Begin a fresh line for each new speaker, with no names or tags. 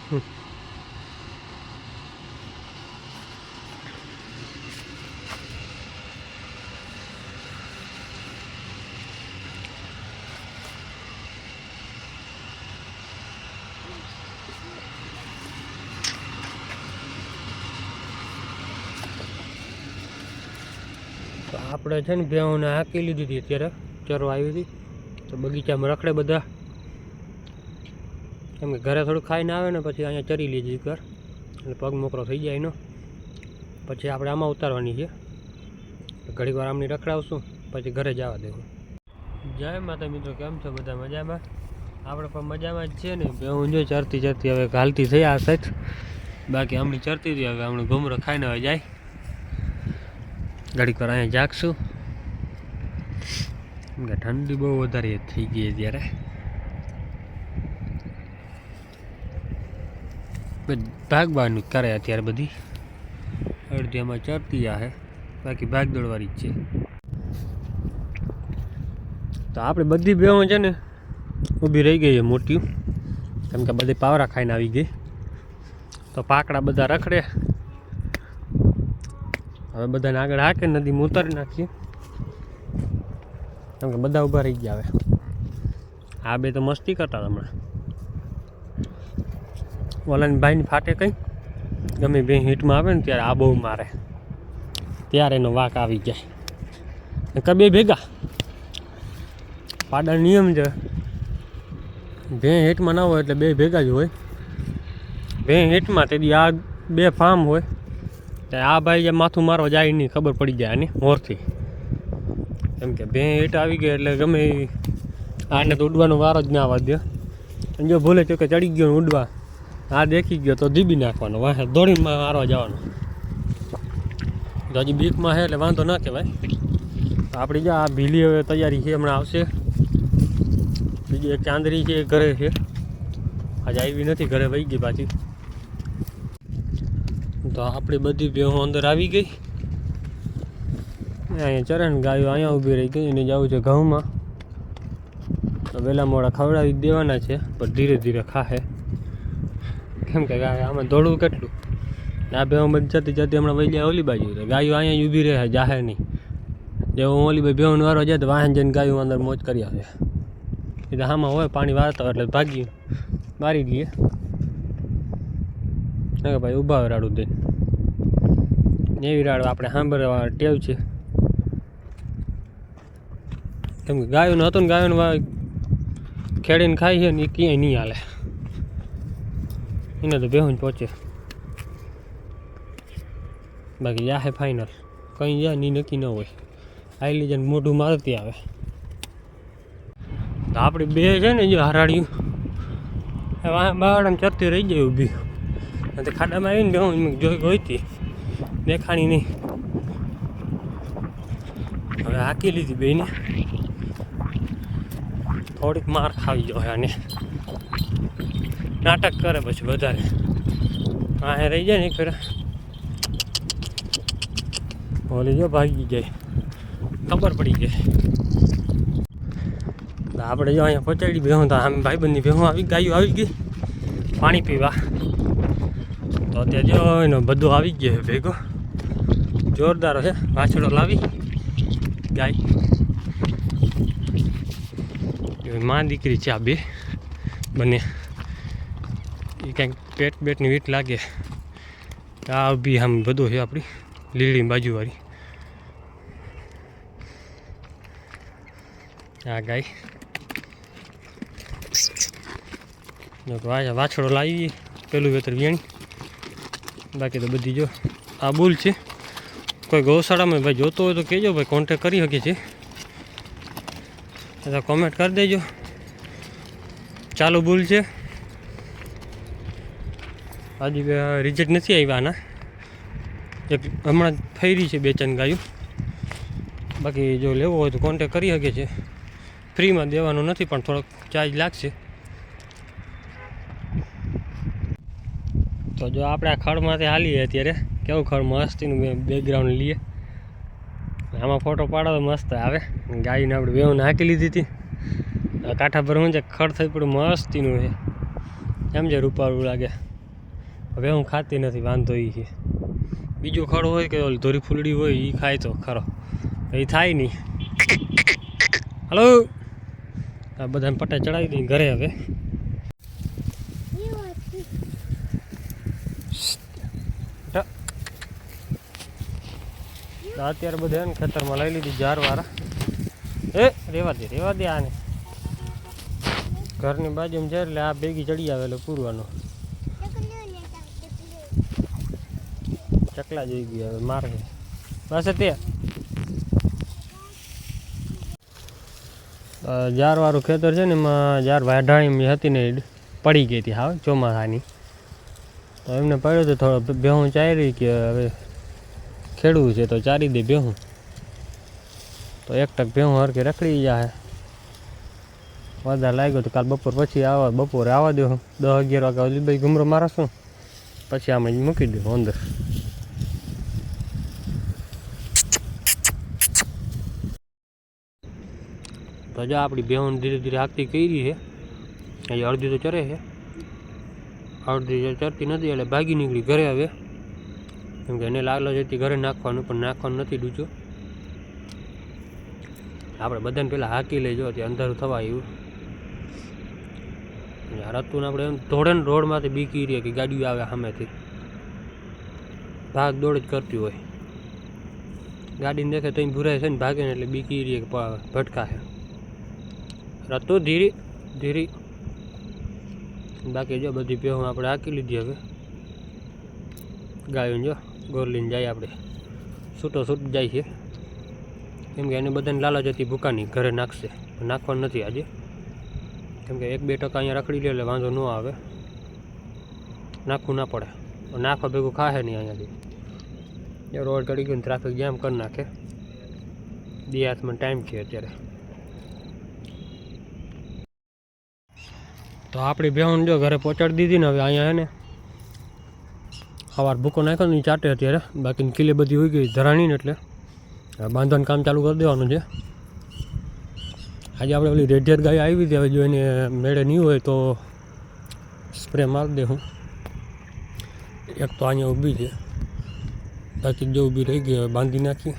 આપણે છે ને ભેહોને હાંકી લીધી હતી અત્યારે ચરો આવી હતી તો બગીચામાં રખડે બધા કેમ કે ઘરે થોડું ખાઈને આવે ને પછી અહીંયા ચરી લીધી ઘર એટલે પગ મોકરો થઈ જાય એનો પછી આપણે આમાં ઉતારવાની છે ઘડીક વાર આમની રખડાવશું પછી ઘરે જવા દેવું. જય માતા મિત્રો, કેમ છો બધા? મજામાં? આપણે પણ મજામાં જ છે ને. ભેહું જો ચરતી ચરતી હવે ઘાલતી થઈ આ સાઈડ, બાકી હમણાં ચરતી હતી. હવે હમણાં ઘૂમરો ખાઈને હવે જાય. ઘડીક વાર અહીંયા જાગશું કે ઠંડી બહુ વધારે થઈ ગઈ ત્યારે ભાગવાનું કરે અત્યારે બધી અડધી એમાં ચરતી છે, બાકી ભાગ દોડવાની જ છે. તો આપણે બધી ભેહું છે ને ઊભી રહી ગઈ છે મોટી, કેમ કે બધી પાવરા ખાઈને આવી ગઈ. તો પાકડા બધા રખડે. હવે બધાને આગળ હાકે નદીમાં ઉતારી નાખીએ, કેમ કે બધા ઊભા રહી ગયા. હવે આ બે તો મસ્તી કરતા હમણાં. ઓલાની ભાઈની ફાટે કંઈ ગમે બે હીટમાં આવે ને ત્યારે આ બહુ મારે, ત્યારે એનો વાંક આવી જાય. કે બે ભેગા પાડા નિયમ છે, બે હીટમાં ના હોય એટલે બે ભેગા જ હોય. બે હીટમાં તેથી આ બે ફાર્મ હોય ત્યારે આ ભાઈ જે માથું મારવા જાય નહીં ખબર પડી જાય આની મોરથી, કેમ કે બે હીટ આવી ગઈ એટલે ગમે આને તો ઉડવાનો વારો જ ના આવવા દે. જો ભૂલે તો કે ચડી ગયો ઉડવા, આ દેખી ગયો તો દીબી નાખવાનો, વાહ દોડીને મારવા જવાનો. તો હજી બીકમાં છે એટલે વાંધો ના કહેવાય. આપણી જો આ ભીલી હવે તૈયારી છે, હમણાં આવશે. બીજી એક ચાંદરી છે એ ઘરે છે, આજે આવી નથી, ઘરે વહી ગઈ પાછી. તો આપણી બધી ભેહું અંદર આવી ગઈ. અહીંયા ચરે ને ગાયો અહીંયા ઊભી રહી ગઈ. એને જવું છે ઘઉંમાં. તો વહેલા મોડા ખવડાવી દેવાના છે, પણ ધીરે ધીરે ખાશે, કેમ કે આમાં દોડવું કેટલું. આ ભેહું બધી જતી જતી હમણાં વહી જાય ઓલી બાજુ. ગાયો અહીંયા ઊભી રહે, જાહે નહીં. જેવું ઓલી બાજુ ભેહું વારો જાય તો વાહન જઈને ગાયો અંદર મોજ કરી આવે. એટલે આમાં હોય પાણી વાળતા એટલે ભાગી મારી દઈએ. કે ભાઈ ઊભા હોય રાડું દઈને, એવી રાડું આપણે સાંભળવા ટેવ છે. કેમ કે ગાયોનું હતું ને, ગાયોનું ખેડીને ખાઈ છે ને એ ક્યાંય નહીં હાલે. એને તો ભેહું જ પહોંચે, બાકી જાહે ફાઇનલ. કંઈ જાય ની નક્કી ન હોય. આવેલી જઈને મોઢું મારતી આવે. તો આપણી બે છે ને જો હરાડ્યું બાવડામાં ચરતી રહી જાય ઊભી. તો ખાડામાં આવીને ભેહું જોઈ ગઈ હતી, દેખાણી નહીં. હવે હાકી લીધી બેને, થોડીક માર ખાવી જોઈએ આને. નાટક કરે પછી વધારે આ રહી જાય ને ખરા. ઓલી જો ભાગી જાય, ખબર પડી જાય. આપણે જો અહીંયા પહોંચાડી ભેહું. તો આમ ભાઈબંધની ભેહું આવી ગાયું આવી ગઈ પાણી પીવા. તો અત્યારે જો એનો બધો આવી ગયો છે ભેગો, જોરદાર છે. વાછડો લાવી ગાય, માં દીકરી છે આ બે બંને. એ કંઈક પેટ બેટની વીટ લાગે. આ બી આમ બધું છે આપણી લીલી બાજુવાળી. આ ગાય વાછડો લાવી પેલું વેતર વેણી. બાકી તો બધી જો આ બુલ છે. કોઈ ગૌશાળામાં ભાઈ જોતો હોય તો કહેજો ભાઈ, કોન્ટેક કરી શકે છે. અથવા કોમેન્ટ કરી દેજો. ચાલુ બુલ છે, હજી રિઝલ્ટ નથી આવ્યા આના. એક હમણાં ફરી છે 2-4 ગાયું. બાકી જો લેવો હોય તો કોન્ટેક કરી શકે છે. ફ્રીમાં દેવાનો નથી, પણ થોડોક ચાર્જ લાગશે. તો જો આપણે આ ખડમાંથી હાલીએ અત્યારે, કેવું ખડ મસ્તીનું બેકગ્રાઉન્ડ લઈએ. આમાં ફોટો પાડો તો મસ્ત આવે. ગાયને આપણે ભેહું હાંકી લીધી હતી. કાંઠા પર શું છે ખડ થઈ પડ્યું મસ્તીનું છે, એમ છે રૂપાળું લાગે. હવે હું ખાતી નથી, વાંધો એ છે. બીજું ખડું હોય કે ઓલી ધોરી ફૂલડી હોય એ ખાય તો ખરો, એ થાય નહીં. હલો, આ બધાને પટ્ટા ચડાવી દઈ ઘરે. હવે અત્યારે બધા ને ખેતરમાં લઈ લીધી જારવાળા. રેવા દે આને. ઘરની બાજુમાં જાય એટલે આ ભેગી ચડી આવે એટલે પૂરવાનો. ચકલા જોઈ ગયા હવે મારે બસ. તે જારવાળું ખેતર છે ને, એમાં જાર વાઢાણી હતી ને પડી ગઈ હતી હાવ ચોમાસાની. તો એમને પડ્યો તો થોડો ભેહું ચારી કે હવે ખેડવું છે તો ચારી દે ભેહું. તો એક ટક ભેહું હરખી રખડી જાય. વધારે લાગ્યો તો કાલ બપોર પછી બપોરે આવવા દો. 10-11 વાગે અલીભાઈ ઘુમરો મારશું, પછી આમાં જ મૂકી દઉં અંદર. તો જો આપણી ભેહું ધીરે ધીરે હાકતી કરી છે. અહીં અડધી તો ચરે છે, અડધી ચરતી નથી એટલે ભાગી નીકળી ઘરે. હવે કેમ કે એને લાગલો જતી ઘરે નાખવાનું, પણ નાખવાનું નથી ડૂચું. આપણે બધાને પહેલાં હાકી લઈ જો, ત્યાં અંધારું થવા આવ્યું. રતું આપણે એમ દોડે ને રોડમાંથી બીકી રહીએ કે ગાડીઓ આવે સામેથી, ભાગ દોડ જ કરતી હોય. ગાડીને દેખે તો ભૂરાય છે ને ભાગે ને એટલે બીકી રહીએ કે ભટકા છે. રતું ધીરી ધીરી. બાકી જો બધી ભેહું આપણે હાકી લીધી. હવે ગાયું જો ગોરલીને જાય આપણે છૂટો જાય છે. કેમ કે એને બધાને લાલચ હતી ભૂકાની ઘરે નાખશે, નાખવાનું નથી આજે. કેમ કે 1-2 ટકા અહીંયા રખડી લે એટલે વાંધો ન આવે, નાખવું ના પડે. નાખવા ભેગું ખાશે નહીં અહીંયાથી. રોડ ચડી ગયો ને ટ્રાફિક જામ કરી નાખે. હાથમાં ટાઈમ છે અત્યારે. તો આપણી ભેહું જો ઘરે પહોંચાડી દીધી ને. હવે અહીંયા હે ને સવાર ભૂકો નાખ્યો ને ચાટે અત્યારે. બાકી કિલે બધી હોઈ ગઈ ધરાણી ને, એટલે બાંધવાનું કામ ચાલુ કરી દેવાનું છે. આજે આપણે ઓલી રેડિયર ગાય આવી હતી. હવે જો એને મેળે નહીં હોય તો સ્પ્રે મારી દે. હું એક તો અહીંયા ઊભી છે, બાકી જો ઊભી રહી ગઈ હવે બાંધી નાખી.